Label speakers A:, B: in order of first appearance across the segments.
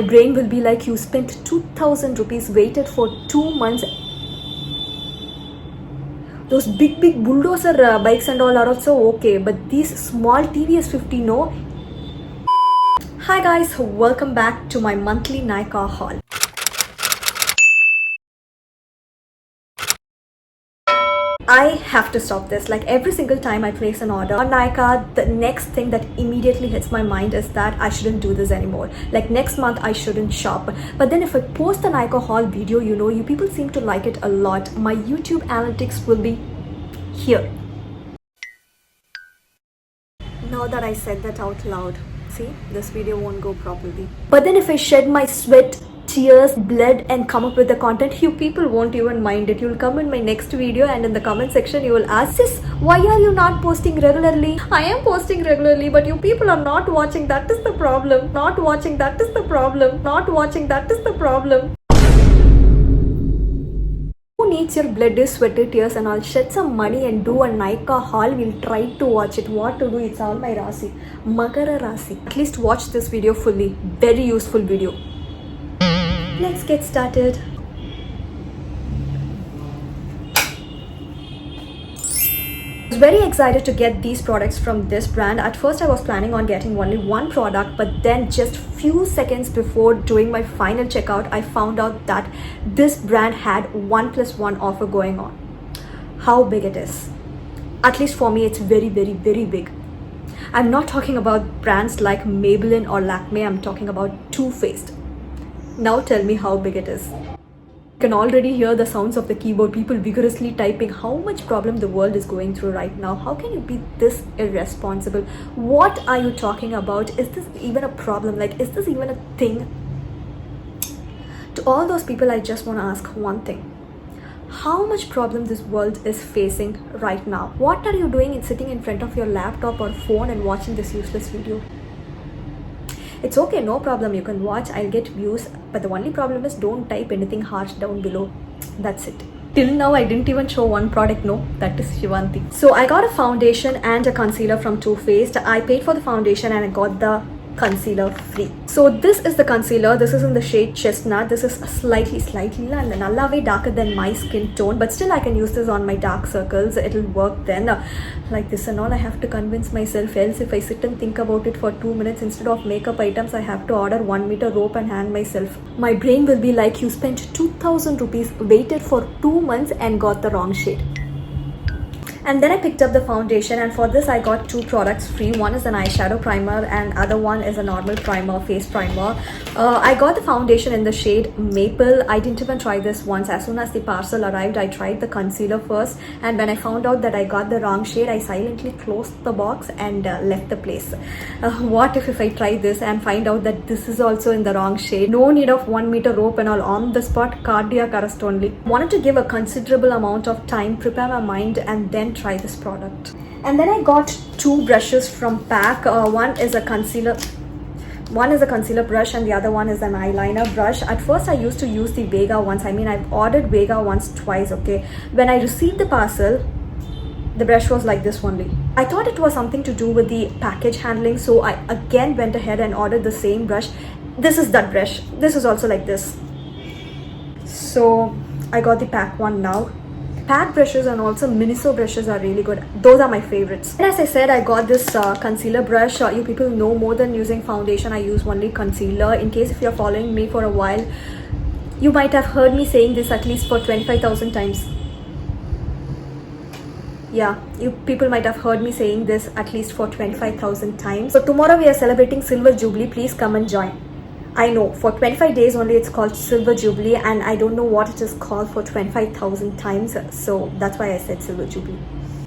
A: Your brain will be like, you spent 2000 rupees, waited for 2 months. Those big bulldozer bikes and all are also okay, but these small TVS 50, no. Hi guys, welcome back to my monthly Nykaa haul. I have to stop this. Like every single time I place an order on Nykaa, the next thing that immediately hits my mind is that I shouldn't do this anymore. Like next month I shouldn't shop. But then if I post the Nykaa haul video, you people seem to like it a lot. My YouTube analytics will be here. Now that I said that out loud, see, this video won't go properly. But then if I shed my sweat, tears, blood and come up with the content, you people won't even mind it. You'll come in my next video and in the comment section you will ask, sis, why are you not posting regularly? I am posting regularly, but you people are not watching. That is the problem. Not watching. That is the problem. Not watching. That is the problem. Who needs your bloody, sweaty tears and I'll shed some money and do a Nykaa haul. We'll try to watch it. What to do? It's all my Rasi. Makara Rasi. At least watch this video fully. Very useful video. Let's get started. I was very excited to get these products from this brand. At first I was planning on getting only one product, but then just few seconds before doing my final checkout, I found out that this brand had 1+1 offer going on. How big it is? At least for me, it's very big. I'm not talking about brands like Maybelline or Lakme. I'm talking about Too Faced. Now tell me how big it is. You can already hear the sounds of the keyboard, people vigorously typing. How much problem the world is going through right now. How can you be this irresponsible? What are you talking about? Is this even a problem? Like, is this even a thing? To all those people, I just want to ask one thing. How much problem this world is facing right now? What are you doing in sitting in front of your laptop or phone and watching this useless video? It's okay, no problem, you can watch, I'll get views, but the only problem is don't type anything harsh down below. That's it. Till now I didn't even show one product, no, that is Shivanti. So I got a foundation and a concealer from Too Faced. I paid for the foundation and I got the concealer free. So this is the concealer. This is in the shade Chestnut. This is slightly nallave darker than my skin tone, but still I can use this on my dark circles. It'll work then. Like this and all, I have to convince myself, else if I sit and think about it for 2 minutes, instead of makeup items I have to order 1 meter rope and hand myself. My brain will be like, you spent 2000 rupees, waited for 2 months and got the wrong shade. And then I picked up the foundation, and for this I got 2 products free. One is an eyeshadow primer and other one is a normal primer, face primer. I got the foundation in the shade Maple. I didn't even try this once. As soon as the parcel arrived, I tried the concealer first, and when I found out that I got the wrong shade, I silently closed the box and left the place. What if I try this and find out that this is also in the wrong shade? No need of 1 meter rope and all, on the spot, cardiac arrest only. Wanted to give a considerable amount of time, prepare my mind and then try this product. And then I got 2 brushes from PAC. One is a concealer brush and the other one is an eyeliner brush. At first I used to use the Vega once. I've ordered Vega once twice, okay. When I received the parcel, the brush was like this only. I thought it was something to do with the package handling, so I again went ahead and ordered the same brush. This is that brush. This is also like this. So I got the PAC one now. PAC brushes and also Miniso brushes are really good. Those are my favorites. And as I said, I got this concealer brush. You people know more than using foundation, I use only concealer. In case if you're following me for a while, you might have heard me saying this at least for 25,000 times. Yeah, you people might have heard me saying this at least for 25,000 times. So tomorrow we are celebrating Silver Jubilee. Please come and join. I know, for 25 days only it's called Silver Jubilee, and I don't know what it is called for 25,000 times, so that's why I said Silver Jubilee.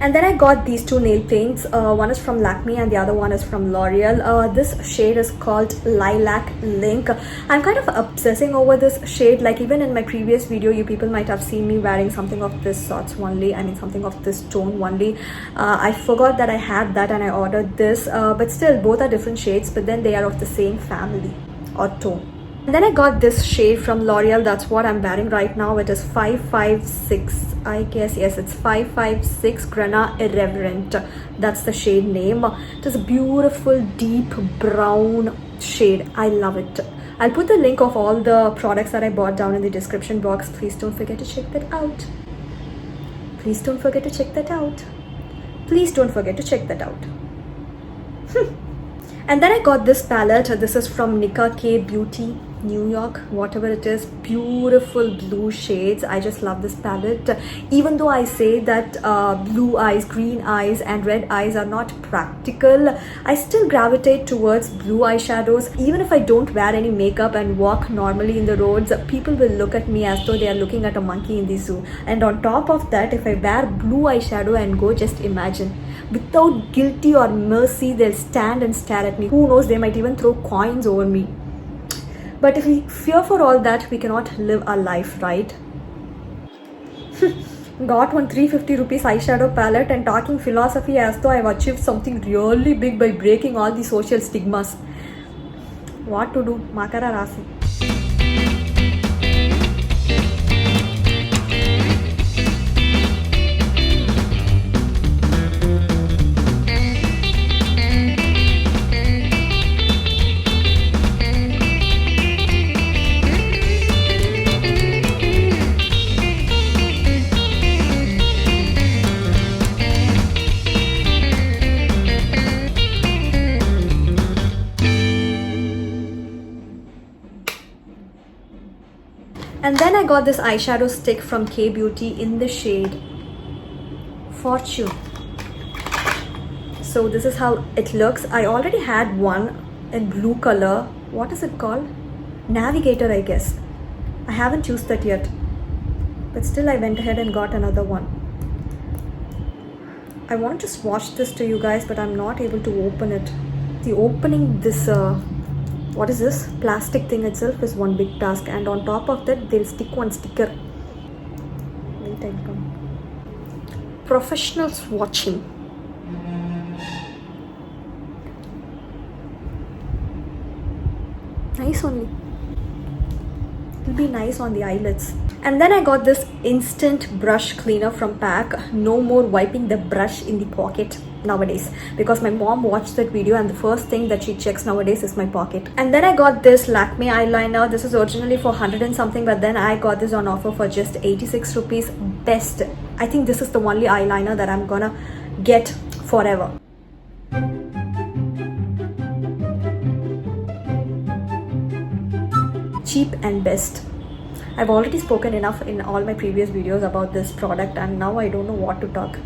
A: And then I got these 2 nail paints. One is from Lakme and the other one is from L'Oreal. This shade is called Lilac Link. I'm kind of obsessing over this shade. Like even in my previous video, you people might have seen me wearing something of this sorts only. Something of this tone only. I forgot that I had that and I ordered this. But still, both are different shades, but then they are of the same family or tone. And then I got this shade from L'Oreal. That's what I'm wearing right now. It is 556, I guess. Yes, it's 556 Grana Irreverent. That's the shade name. It is a beautiful deep brown shade. I love it. I'll put the link of all the products that I bought down in the description box. Please don't forget to check that out. Please don't forget to check that out. Please don't forget to check that out. And then I got this palette. This is from Nika K Beauty, New York, whatever it is. Beautiful blue shades. I just love this palette. Even though I say that blue eyes, green eyes and red eyes are not practical, I still gravitate towards blue eyeshadows. Even if I don't wear any makeup and walk normally in the roads, people will look at me as though they are looking at a monkey in the zoo. And on top of that, if I wear blue eyeshadow and go, just imagine, without guilty or mercy, they'll stand and stare at me. Who knows, they might even throw coins over me. But if we fear for all that, we cannot live our life, right? Got one 350 rupees eyeshadow palette and talking philosophy as though I've achieved something really big by breaking all the social stigmas. What to do? Makara Rasi. And then I got this eyeshadow stick from K Beauty in the shade Fortune. So this is how it looks. I already had one in blue color. What is it called? Navigator, I guess. I haven't used that yet. But still I went ahead and got another one. I want to swatch this to you guys, but I'm not able to open it. The opening this what is this plastic thing itself is one big task, and on top of that they'll stick one sticker. Wait, I'll come. Professional swatching. Nice only. It'll be nice on the eyelids. And then I got this instant brush cleaner from PAC. No more wiping the brush in the pocket nowadays, because my mom watched that video and the first thing that she checks nowadays is my pocket. And then I got this Lakme eyeliner. This is originally for 100 and something, but then I got this on offer for just 86 rupees. Best. I think this is the only eyeliner that I'm gonna get forever. Cheap and best. I've already spoken enough in all my previous videos about this product, and now I don't know what to talk.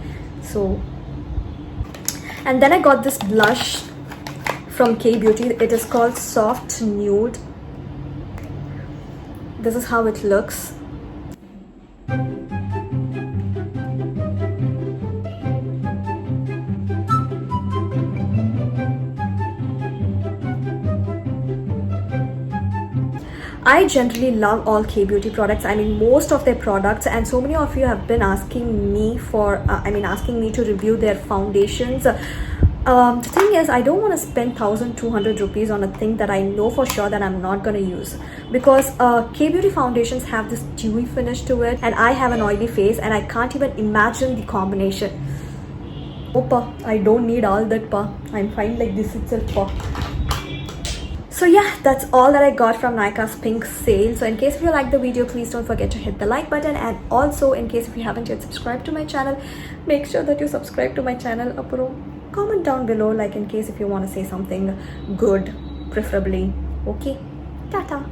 A: So, and then I got this blush from K Beauty. It is called Soft Nude. This is how it looks. I generally love all K Beauty products. I mean, most of their products, and so many of you have been asking me for, asking me to review their foundations. The thing is, I don't want to spend 1,200 rupees on a thing that I know for sure that I'm not going to use, because K Beauty foundations have this dewy finish to it, and I have an oily face and I can't even imagine the combination. Opa, I don't need all that, pa. I'm fine like this itself, pa. So yeah, that's all that I got from Nykaa's Pink sale. So in case if you like the video, please don't forget to hit the like button, and also in case if you haven't yet subscribed to my channel, make sure that you subscribe to my channel. Apro, comment down below, like in case if you want to say something good, preferably. Okay, tata.